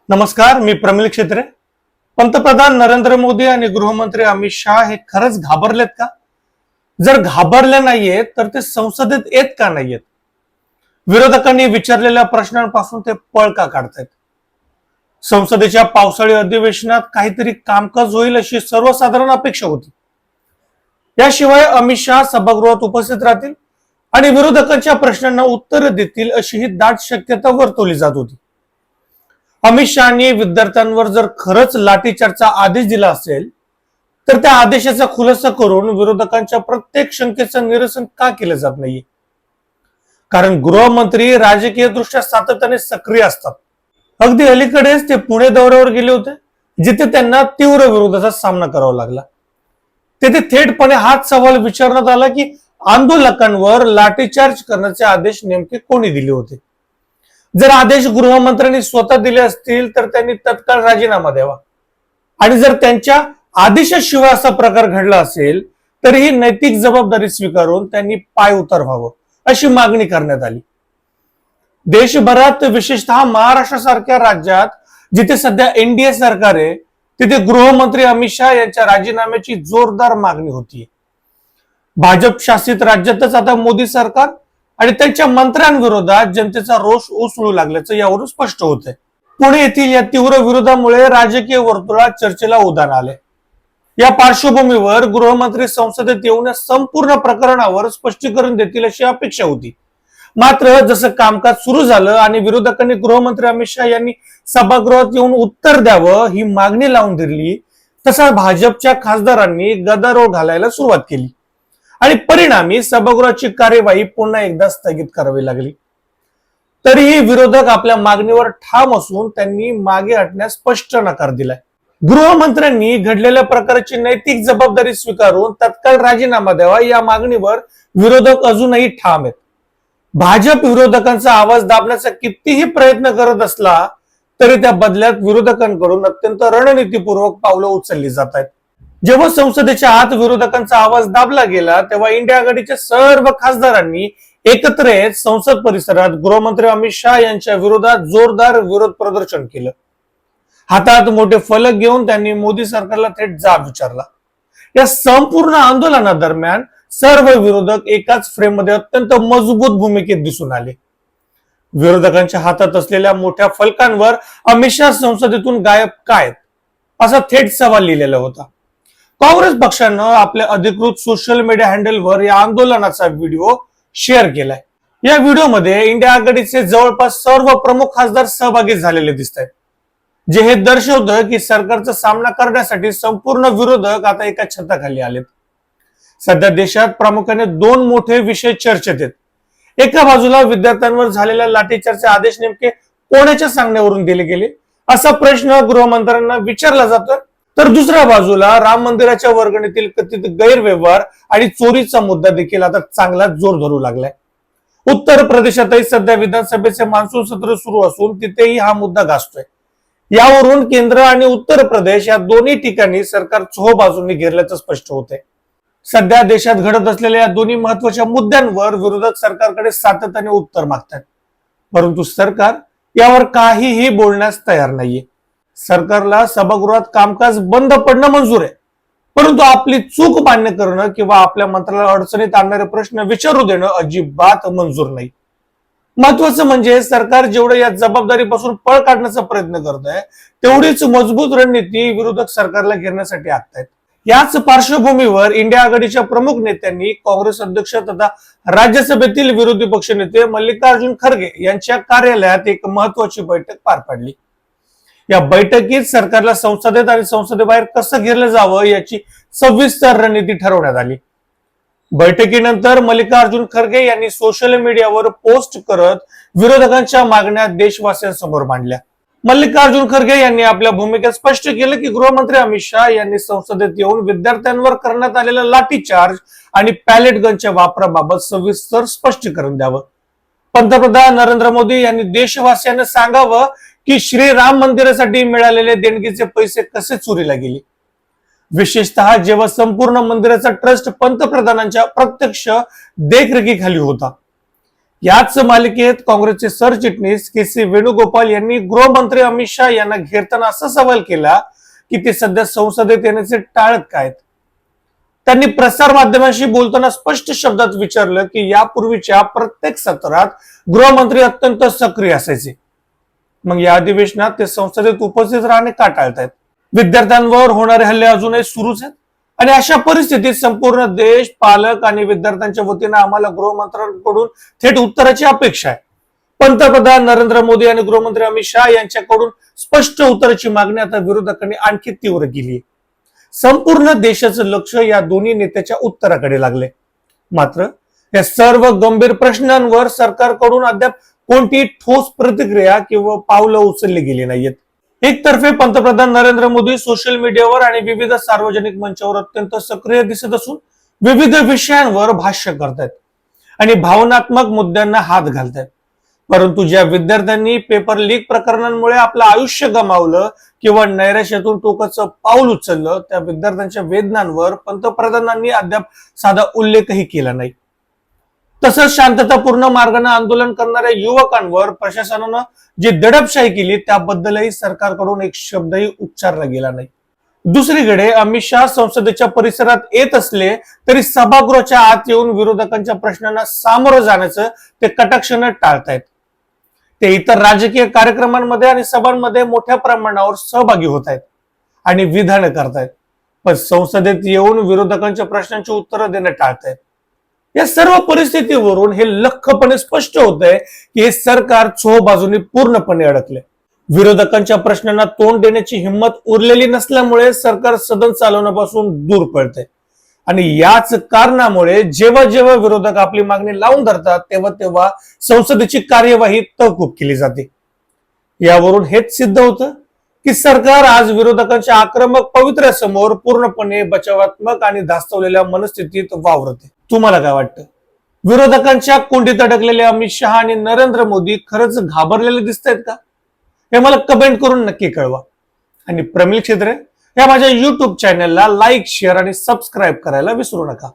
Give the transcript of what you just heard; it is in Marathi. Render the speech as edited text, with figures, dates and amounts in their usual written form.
नमस्कार, मी प्रमिल क्षेत्रे. पंतप्रधान नरेंद्र मोदी आणि गृहमंत्री अमित शहा हे खरंच घाबरलेत का? जर घाबरले नाहीयेत तर ते संसदेत येत का नाहीयेत? विरोधकांनी विचारलेल्या प्रश्नांपासून ते पळ का काढतायत? संसदेच्या पावसाळी अधिवेशनात काहीतरी कामकाज होईल अशी सर्वसाधारण अपेक्षा होती. याशिवाय अमित शहा सभागृहात उपस्थित राहतील आणि विरोधकांच्या प्रश्नांना उत्तर देतील अशी ही दाट शक्यता वर्तवली जात होती. अमित शहानी विद्यार्थ्यांवर जर खरंच लाठीचार्जचा आदेश दिला असेल तर त्या आदेशाचा खुलासा करून विरोधकांच्या प्रत्येक शंकेचं निरसन का केलं जात नाहीये? कारण गृहमंत्री राजकीय दृष्ट्या सातत्याने सक्रिय असतात. अगदी अलीकडेच ते पुणे दौऱ्यावर गेले होते, जिथे त्यांना तीव्र विरोधाचा सामना करावा लागला. तेथे थेटपणे हाच सवाल विचारण्यात आला की आंदोलकांवर लाठीचार्ज करण्याचे आदेश नेमके कोणी दिले होते? जर आदेश गृहमंत्र्यांनी स्वतः दिले असतील तर त्यांनी तत्काळ राजीनामा द्यावा, आणि जर त्यांच्या आदेशाशिवाय असा प्रकार घडला असेल तर ही नैतिक जबाबदारी स्वीकारून त्यांनी पाय उतार व्हावं अशी मागणी करण्यात आली. देशभरात विशेषतः महाराष्ट्रासारख्या राज्यात जिथे सध्या एनडीए सरकार आहे तिथे गृहमंत्री अमित शहा यांच्या राजीनाम्याची जोरदार मागणी होतीये. भाजप शासित राज्यातच आता मोदी सरकार आणि त्यांच्या मंत्र्यांविरोधात जनतेचा रोष उसळू लागल्याचं यावरून स्पष्ट होतंय. पुणे येथील या तीव्र विरोधामुळे राजकीय वर्तुळात चर्चेला उधाण आले. या पार्श्वभूमीवर गृहमंत्री संसदेत येऊन संपूर्ण प्रकरणावर स्पष्टीकरण देतील अशी अपेक्षा होती. मात्र जसं कामकाज सुरू झालं आणि विरोधकांनी गृहमंत्री अमित शहा यांनी सभागृहात येऊन उत्तर द्यावं ही मागणी लावून धरली, तसा भाजपच्या खासदारांनी गदारोळ घालायला सुरुवात केली आणि परिणामी सभागृहाची कार्यवाही पुन्हा एकदा स्थगित करावी लागली. तरीही विरोधक आपल्या मागणीवर ठाम असून त्यांनी मागे हटण्यास स्पष्ट नकार दिलाय. गृहमंत्र्यांनी घडलेल्या प्रकारची नैतिक जबाबदारी स्वीकारून तत्काळ राजीनामा द्यावा या मागणीवर विरोधक अजूनही ठाम आहेत. भाजप विरोधकांचा आवाज दाबण्याचा कितीही प्रयत्न करत असला तरी त्या बदल्यात विरोधकांकडून अत्यंत रणनीतीपूर्वक पावलं उचलली जात आहेत. जेव्हा संसदेच्या आत विरोधकांचा आवाज दाबला गेला तेव्हा इंडिया आघाडीच्या सर्व खासदारांनी एकत्र येत संसद परिसरात गृहमंत्री अमित शहा यांच्या विरोधात जोरदार विरोध प्रदर्शन केलं. हातात मोठे फलक घेऊन त्यांनी मोदी सरकारला थेट जाब विचारला. या संपूर्ण आंदोलनादरम्यान सर्व विरोधक एकाच फ्रेम मध्ये अत्यंत मजबूत भूमिकेत दिसून आले. विरोधकांच्या हातात असलेल्या मोठ्या फलकांवर अमित शहा संसदेतून गायब काय असा थेट सवाल लिहिलेला होता. काँग्रेस पक्षानं आपल्या अधिकृत सोशल मीडिया हँडलवर या आंदोलनाचा व्हिडिओ शेअर केलाय. या व्हिडिओमध्ये इंडिया आघाडीचे जवळपास सर्व प्रमुख खासदार सहभागी झालेले दिसत आहेत, जे हे दर्शवतं की सरकारचा सामना करण्यासाठी संपूर्ण विरोधक आता एका छताखाली आलेत. सध्या देशात प्रामुख्याने दोन मोठे विषय चर्चेत आहेत. एका बाजूला विद्यार्थ्यांवर झालेल्या लाठीचार्जचे आदेश नेमके कोणाच्या सांगण्यावरून दिले गेले असा प्रश्न गृहमंत्र्यांना विचारला जातोय, तर दुसऱ्या बाजूला राम मंदिराच्या वर्गणीतील कथित गैरव्यवहार आणि चोरीचा मुद्दा देखील आता चांगलाच जोर धरू लागलाय. उत्तर प्रदेशातही सध्या विधानसभेचे मान्सून सत्र सुरू असून तिथेही हा मुद्दा गाजतोय. यावरून केंद्र आणि उत्तर प्रदेश या दोन्ही ठिकाणी सरकार चोहोबाजूंनी घेरल्याचं स्पष्ट होतंय. सध्या देशात घडत असलेल्या या दोन्ही महत्वाच्या मुद्द्यांवर विरोधक सरकारकडे सातत्याने उत्तर मागतात, परंतु सरकार यावर काहीही बोलण्यास तयार नाहीये. सरकारला सभागृहात कामकाज बंद पडणं मंजूर आहे, परंतु आपली चूक मान्य करणं किंवा आपल्या मंत्र्याला अडचणीत आणणारे प्रश्न विचारू देणं अजिबात मंजूर नाही. महत्वाचं म्हणजे सरकार जेवढं या जबाबदारीपासून पळ काढण्याचा प्रयत्न करत आहे तेवढीच मजबूत रणनीती विरोधक सरकारला घेण्यासाठी आखतायत. याच पार्श्वभूमीवर इंडिया आघाडीच्या प्रमुख नेत्यांनी काँग्रेस अध्यक्ष तथा राज्यसभेतील विरोधी पक्षनेते मल्लिकार्जुन खरगे यांच्या कार्यालयात एक महत्वाची बैठक पार पाडली. या बैठकीत सरकारला संसदेत आणि संसदेबाहेर कसं घेरलं जावं याची सविस्तर रणनीती ठरवण्यात आली. बैठकीनंतर मल्लिकार्जुन खरगे यांनी सोशल मीडियावर पोस्ट करत विरोधकांच्या मागण्या देशवासियांसमोर मांडल्या. मल्लिकार्जुन खरगे यांनी आपल्या भूमिकेत स्पष्ट केलं की गृहमंत्री अमित शहा यांनी संसदेत येऊन विद्यार्थ्यांवर करण्यात आलेला लाठीचार्ज आणि पॅलेट गनच्या वापराबाबत सविस्तर स्पष्टीकरण द्यावं. पंतप्रधान नरेंद्र मोदी यांनी देशवासियांना सांगावं की श्रीराम मंदिरासाठी मिळालेले देणगीचे पैसे कसे चोरीला गेले. विशेषतः जेव्हा संपूर्ण मंदिराचा ट्रस्ट पंतप्रधानांच्या प्रत्यक्ष देखरेखीखाली होता. याच मालिकेत काँग्रेसचे सरचिटणीस के.सी. वेणुगोपाल यांनी गृहमंत्री अमित शहा यांना घेरताना असा सवाल केला की ते सध्या संसदेत येण्याचे टाळत काय. त्यांनी प्रसार माध्यमांशी बोलताना स्पष्ट शब्दात विचारलं की यापूर्वीच्या प्रत्येक सत्रात गृहमंत्री अत्यंत सक्रिय असायचे, मग या अधिवेशनात ते संसदेत उपस्थित राहणे का टाळतायत. विद्यार्थ्यांवर होणारे हल्ले अजूनही सुरूच आहेत आणि अशा परिस्थितीत संपूर्ण देश, पालक आणि विद्यार्थ्यांच्या वतीने आम्हाला गृहमंत्र्यांकडून थेट उत्तराची अपेक्षा आहे. पंतप्रधान नरेंद्र मोदी आणि गृहमंत्री अमित शहा यांच्याकडून स्पष्ट उत्तराची मागणी आता विरोधकांनी आणखी तीव्र केली आहे. संपूर्ण देशाचं लक्ष या दोन्ही नेत्याच्या उत्तराकडे लागले. मात्र या सर्व गंभीर प्रश्नांवर सरकारकडून अद्याप कोणती ठोस प्रतिक्रिया किंवा पावलं उचलली गेली नाहीयेत. एकतर्फे पंतप्रधान नरेंद्र मोदी सोशल मीडियावर आणि विविध सार्वजनिक मंचावर अत्यंत सक्रिय दिसत असून विविध विषयांवर भाष्य करतायत आणि भावनात्मक मुद्द्यांना हात घालतायत. परंतु ज्या विद्यार्थ्यांनी पेपर लीक प्रकरणांमुळे आपलं आयुष्य गमावलं किंवा नैराश्यातून टोकाचं पाऊल उचललं, त्या विद्यार्थ्यांच्या वेदनांवर पंतप्रधानांनी अद्याप साधा उल्लेखही केला नाही. तसंच शांततापूर्ण मार्गाने आंदोलन करणाऱ्या युवकांवर प्रशासनानं जी दडपशाही केली त्याबद्दलही सरकारकडून एक शब्दही उच्चारला गेला नाही. दुसरीकडे अमित शहा संसदेच्या परिसरात येत असले तरी सभागृहाच्या आत येऊन विरोधकांच्या प्रश्नांना सामोरं जाण्याचं ते कटाक्षानं टाळतायत. ते इतर राजकीय कार्यक्रमांमध्ये आणि सभांमध्ये मोठ्या प्रमाणावर सहभागी होत आहेत आणि विधान करतायत, पण संसदेत येऊन विरोधकांच्या प्रश्नांची उत्तरं देणं टाळतायत. या सर्व परिस्थितीवरून हे लख्खपणे स्पष्ट होत आहे की हे सरकार चोहोबाजूंनी पूर्णपणे अडकले. विरोधकांच्या प्रश्नांना तोंड देण्याची हिंमत उरलेली नसल्यामुळे सरकार सदन चालवण्यापासून दूर पळते आणि याच कारणामुळे जेव्हा जेव्हा विरोधक आपली मागणी लावून धरतात तेव्हा तेव्हा संसदेची कार्यवाही तहकूब केली जाते. यावरून हेच सिद्ध होतं की सरकार आज विरोधकांच्या आक्रमक पवित्र्यासमोर पूर्णपणे बचावात्मक आणि धास्तवलेल्या मनस्थितीत वावरते. तुम्हाला काय वाटतं? विरोधकांच्या कोंडीत अडकलेले अमित शहा आणि नरेंद्र मोदी खरंच घाबरलेले दिसत आहेत का? हे मला कमेंट करून नक्की कळवा. आणि प्रमिल क्षेत्रे या माझ्या युट्यूब चॅनलला लाईक, शेअर आणि सबस्क्राईब करायला विसरू नका.